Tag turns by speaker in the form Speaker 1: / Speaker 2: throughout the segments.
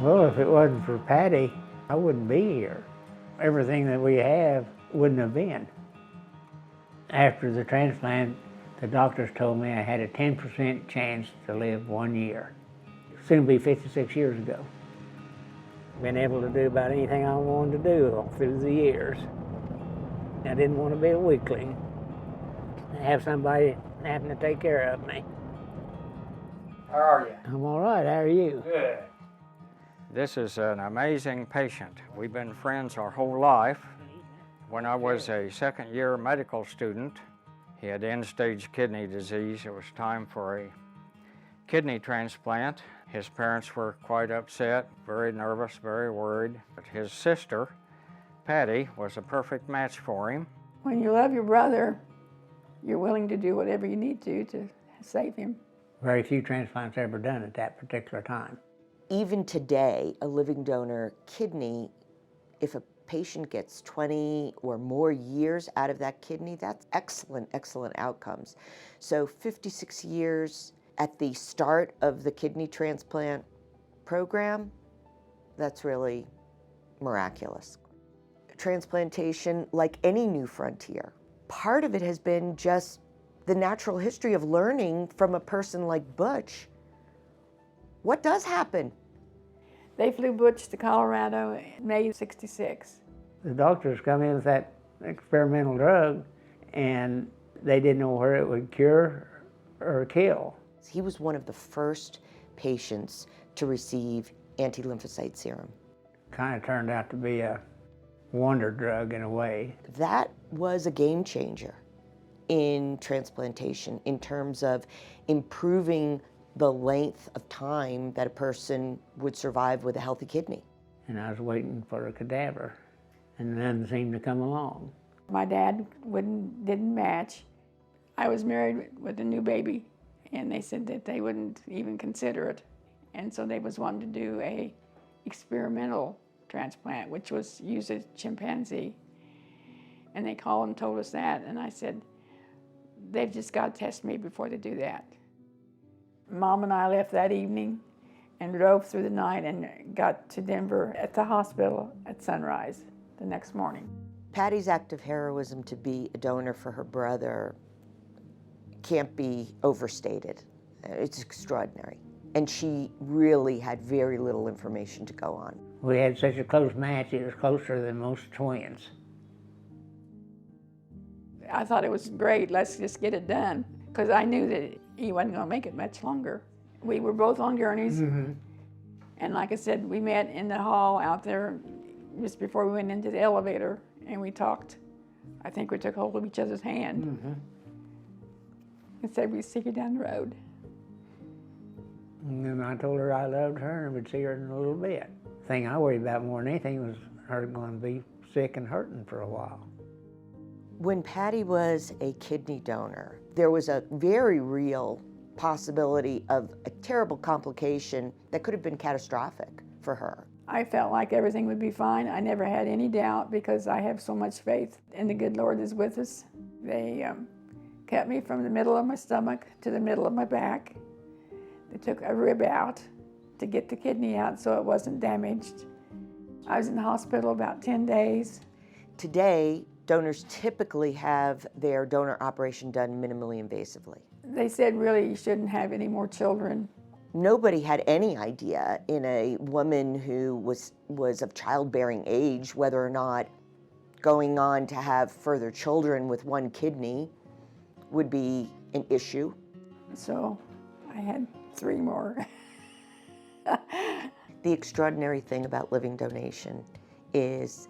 Speaker 1: Well, if it wasn't for Patty, I wouldn't be here. Everything that we have wouldn't have been. After the transplant, the doctors told me I had a 10% chance to live 1 year. Soon be 56 years ago. Been able to do about anything I wanted to do all through the years. I didn't want to be a weakling. Have somebody having to take care of me.
Speaker 2: How are you?
Speaker 1: I'm all right, how are you?
Speaker 2: Good. This is an amazing patient. We've been friends our whole life. When I was a second-year medical student, he had end-stage kidney disease. It was time for a kidney transplant. His parents were quite upset, very nervous, very worried. But his sister, Patty, was a perfect match for him.
Speaker 3: When you love your brother, you're willing to do whatever you need to save him.
Speaker 1: Very few transplants ever done at that particular time.
Speaker 4: Even today, a living donor kidney, if a patient gets 20 or more years out of that kidney, that's excellent, excellent outcomes. So 56 years at the start of the kidney transplant program, that's really miraculous. Transplantation, like any new frontier, part of it has been just the natural history of learning from a person like Butch. What does happen?
Speaker 3: They flew Butch to Colorado in May of '66.
Speaker 1: The doctors come in with that experimental drug and they didn't know whether it would cure or kill.
Speaker 4: He was one of the first patients to receive anti-lymphocyte serum.
Speaker 1: Kind of turned out to be a wonder drug in a way.
Speaker 4: That was a game changer in transplantation in terms of improving the length of time that a person would survive with a healthy kidney.
Speaker 1: And I was waiting for a cadaver, and none seemed to come along.
Speaker 3: My dad didn't match. I was married with a new baby, and they said that they wouldn't even consider it. And so they was wanting to do a experimental transplant, which was use a chimpanzee. And they called and told us that, and I said, they've just got to test me before they do that. Mom and I left that evening and drove through the night and got to Denver at the hospital at sunrise the next morning.
Speaker 4: Patty's act of heroism to be a donor for her brother can't be overstated. It's extraordinary. And she really had very little information to go on.
Speaker 1: We had such a close match, it was closer than most twins.
Speaker 3: I thought it was great, let's just get it done, because I knew that he wasn't going to make it much longer. We were both on gurneys, and like I said, we met in the hall out there just before we went into the elevator, and we talked. I think we took hold of each other's hand and said we'd see you down the road.
Speaker 1: And then I told her I loved her and would see her in a little bit. The thing I worried about more than anything was her going to be sick and hurting for a while.
Speaker 4: When Patty was a kidney donor, there was a very real possibility of a terrible complication that could have been catastrophic for her.
Speaker 3: I felt like everything would be fine. I never had any doubt because I have so much faith, and the good Lord is with us. They cut me from the middle of my stomach to the middle of my back. They took a rib out to get the kidney out so it wasn't damaged. I was in the hospital about 10 days.
Speaker 4: Today, donors typically have their donor operation done minimally invasively.
Speaker 3: They said really you shouldn't have any more children.
Speaker 4: Nobody had any idea in a woman who was of childbearing age whether or not going on to have further children with one kidney would be an issue.
Speaker 3: So I had 3 more.
Speaker 4: The extraordinary thing about living donation is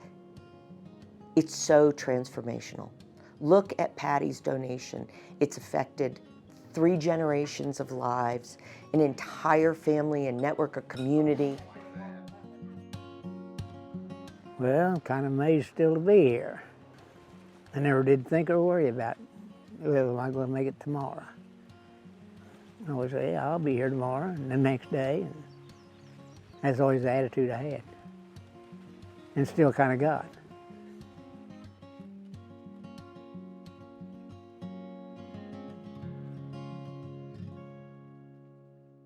Speaker 4: it's so transformational. Look at Patty's donation. It's affected 3 generations of lives, an entire family and network of community.
Speaker 1: Well, I'm kind of amazed still to be here. I never did think or worry about, well, am I going to make it tomorrow? I always say, yeah, I'll be here tomorrow and the next day. And that's always the attitude I had. And still kind of got.